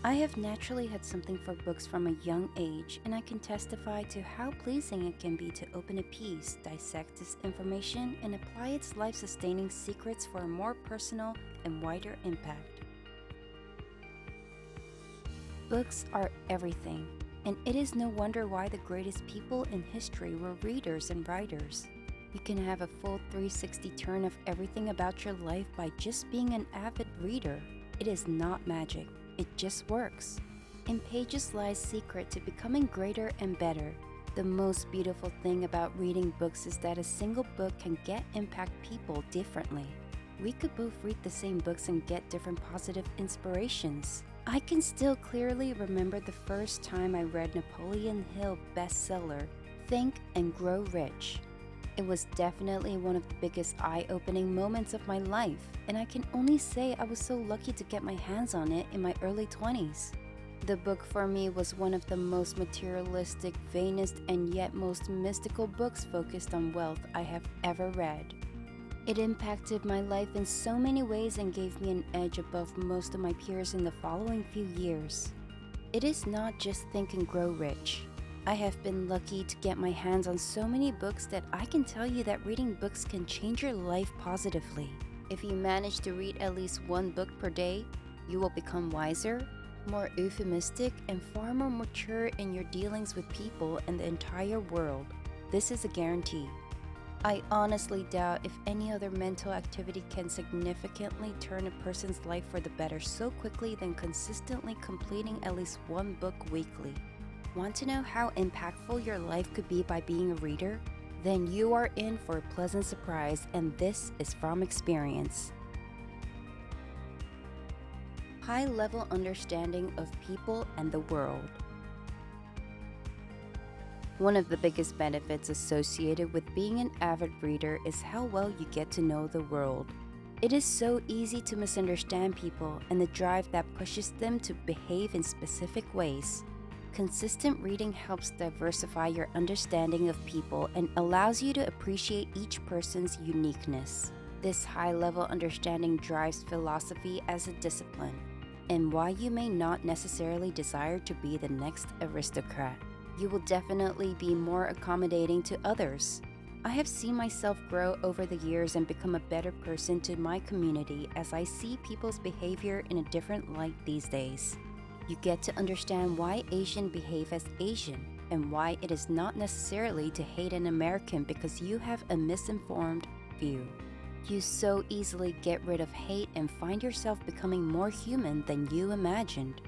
I have naturally had something for books from a young age, and I can testify to how pleasing it can be to open a piece, dissect its information, and apply its life sustaining secrets for a more personal and wider impact. Books are everything, and it is no wonder why the greatest people in history were readers and writers. You can have a full 360 turn of everything about your life by just being an avid reader. It is not magic, it just works. In pages lies secret to becoming greater and better. The most beautiful thing about reading books is that a single book can impact people differently. We could both read the same books and get different positive inspirations. I can still clearly remember the first time I read Napoleon Hill bestseller, Think and Grow Rich. It was definitely one of the biggest eye-opening moments of my life, and I can only say I was so lucky to get my hands on it in my early 20s. The book for me was one of the most materialistic, vainest, and yet most mystical books focused on wealth I have ever read. It impacted my life in so many ways and gave me an edge above most of my peers in the following few years. It is not just Think and Grow Rich. I have been lucky to get my hands on so many books that I can tell you that reading books can change your life positively. If you manage to read at least one book per day, you will become wiser, more euphemistic, and far more mature in your dealings with people and the entire world. This is a guarantee. I honestly doubt if any other mental activity can significantly turn a person's life for the better so quickly than consistently completing at least one book weekly. Want to know how impactful your life could be by being a reader? Then you are in for a pleasant surprise, and this is from experience. High-level understanding of people and the world. One of the biggest benefits associated with being an avid reader is how well you get to know the world. It is so easy to misunderstand people and the drive that pushes them to behave in specific ways. Consistent reading helps diversify your understanding of people and allows you to appreciate each person's uniqueness. This high-level understanding drives philosophy as a discipline, and while you may not necessarily desire to be the next aristocrat, you will definitely be more accommodating to others. I have seen myself grow over the years and become a better person to my community as I see people's behavior in a different light these days. You get to understand why Asian behave as Asian and why it is not necessarily to hate an American because you have a misinformed view. You so easily get rid of hate and find yourself becoming more human than you imagined.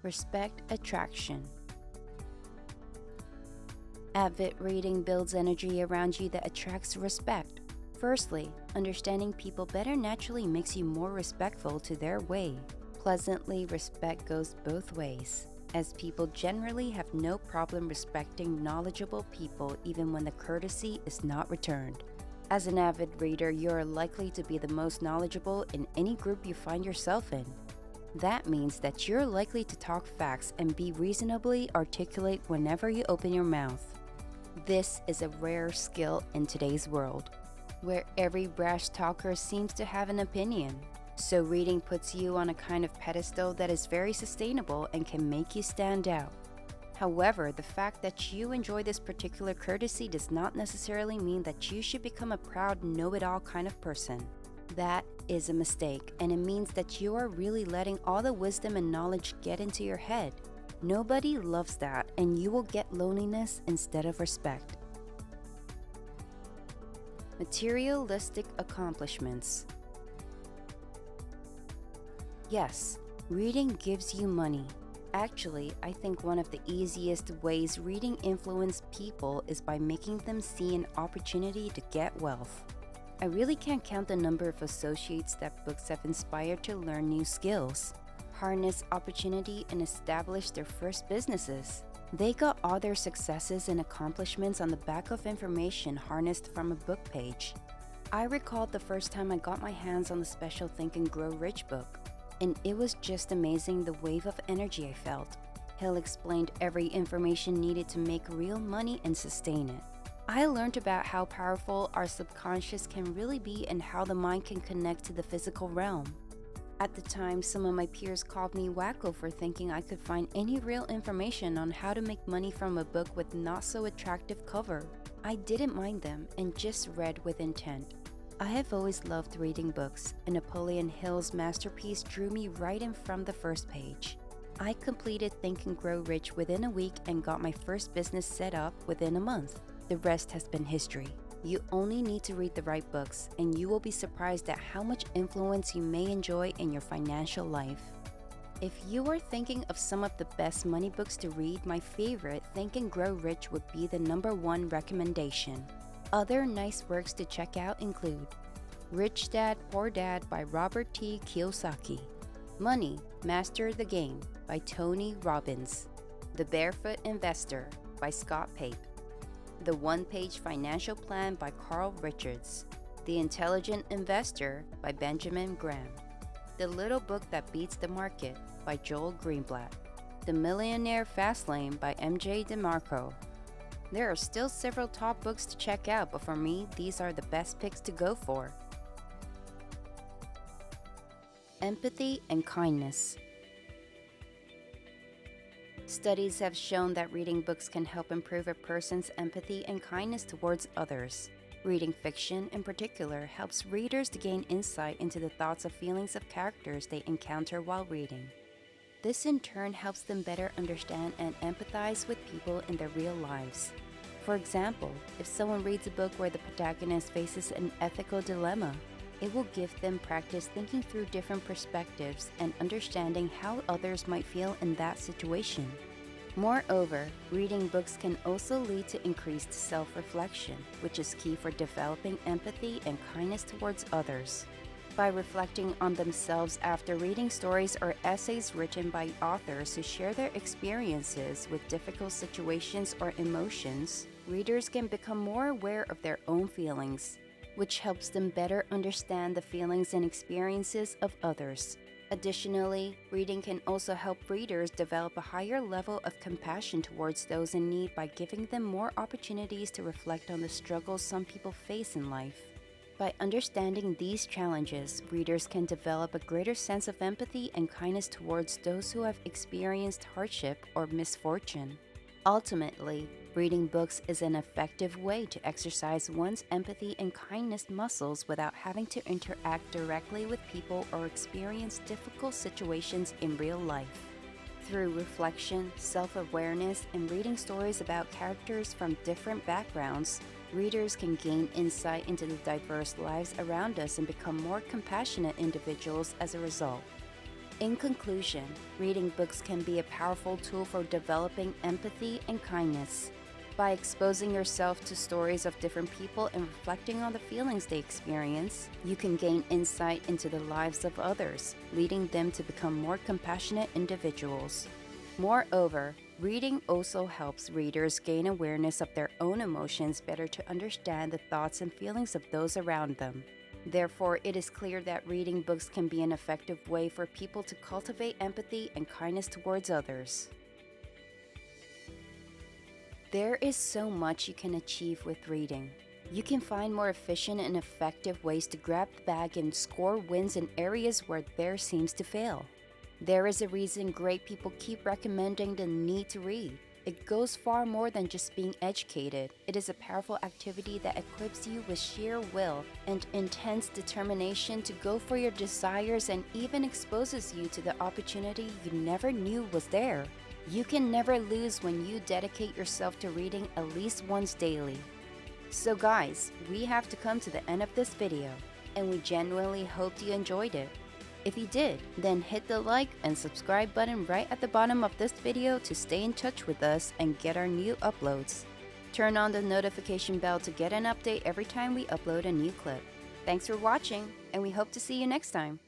Respect attraction. Avid reading builds energy around you that attracts respect. Firstly, understanding people better naturally makes you more respectful to their way. Pleasantly, respect goes both ways, as people generally have no problem respecting knowledgeable people even when the courtesy is not returned. As an avid reader, you are likely to be the most knowledgeable in any group you find yourself in. That means that you're likely to talk facts and be reasonably articulate whenever you open your mouth. This is a rare skill in today's world, where every brash talker seems to have an opinion. So reading puts you on a kind of pedestal that is very sustainable and can make you stand out. However, the fact that you enjoy this particular courtesy does not necessarily mean that you should become a proud know-it-all kind of person. That is a mistake, and it means that you are really letting all the wisdom and knowledge get into your head. Nobody loves that, and you will get loneliness instead of respect. Materialistic accomplishments. Yes, reading gives you money. Actually, I think one of the easiest ways reading influences people is by making them see an opportunity to get wealth. I really can't count the number of associates that books have inspired to learn new skills, harness opportunity, and establish their first businesses. They got all their successes and accomplishments on the back of information harnessed from a book page. I recalled the first time I got my hands on the special Think and Grow Rich book, and it was just amazing the wave of energy I felt. Hill explained every information needed to make real money and sustain it. I learned about how powerful our subconscious can really be and how the mind can connect to the physical realm. At the time, some of my peers called me wacko for thinking I could find any real information on how to make money from a book with not so attractive cover. I didn't mind them and just read with intent. I have always loved reading books, and Napoleon Hill's masterpiece drew me right in from the first page. I completed Think and Grow Rich within a week and got my first business set up within a month. The rest has been history. You only need to read the right books, and you will be surprised at how much influence you may enjoy in your financial life. If you are thinking of some of the best money books to read, my favorite, Think and Grow Rich, would be the #1 recommendation. Other nice works to check out include Rich Dad, Poor Dad by Robert T. Kiyosaki, Money, Master the Game by Tony Robbins, The Barefoot Investor by Scott Pape, The One-Page Financial Plan by Carl Richards, The Intelligent Investor by Benjamin Graham, The Little Book That Beats the Market by Joel Greenblatt, The Millionaire Fastlane by MJ DeMarco. There are still several top books to check out, but for me, these are the best picks to go for. Empathy and kindness. Studies have shown that reading books can help improve a person's empathy and kindness towards others. Reading fiction, in particular, helps readers to gain insight into the thoughts and feelings of characters they encounter while reading. This in turn helps them better understand and empathize with people in their real lives. For example, if someone reads a book where the protagonist faces an ethical dilemma, it will give them practice thinking through different perspectives and understanding how others might feel in that situation. Moreover, reading books can also lead to increased self-reflection, which is key for developing empathy and kindness towards others. By reflecting on themselves after reading stories or essays written by authors who share their experiences with difficult situations or emotions, readers can become more aware of their own feelings, which helps them better understand the feelings and experiences of others. Additionally, reading can also help readers develop a higher level of compassion towards those in need by giving them more opportunities to reflect on the struggles some people face in life. By understanding these challenges, readers can develop a greater sense of empathy and kindness towards those who have experienced hardship or misfortune. Ultimately, reading books is an effective way to exercise one's empathy and kindness muscles without having to interact directly with people or experience difficult situations in real life. Through reflection, self-awareness, and reading stories about characters from different backgrounds, readers can gain insight into the diverse lives around us and become more compassionate individuals as a result. In conclusion, reading books can be a powerful tool for developing empathy and kindness. By exposing yourself to stories of different people and reflecting on the feelings they experience, you can gain insight into the lives of others, leading them to become more compassionate individuals. Moreover, reading also helps readers gain awareness of their own emotions better to understand the thoughts and feelings of those around them. Therefore, it is clear that reading books can be an effective way for people to cultivate empathy and kindness towards others. There is so much you can achieve with reading. You can find more efficient and effective ways to grab the bag and score wins in areas where there seems to fail. There is a reason great people keep recommending the need to read. It goes far more than just being educated. It is a powerful activity that equips you with sheer will and intense determination to go for your desires and even exposes you to the opportunity you never knew was there. You can never lose when you dedicate yourself to reading at least once daily. So guys, we have to come to the end of this video, and we genuinely hope you enjoyed it. If you did, then hit the like and subscribe button right at the bottom of this video to stay in touch with us and get our new uploads. Turn on the notification bell to get an update every time we upload a new clip. Thanks for watching, and we hope to see you next time.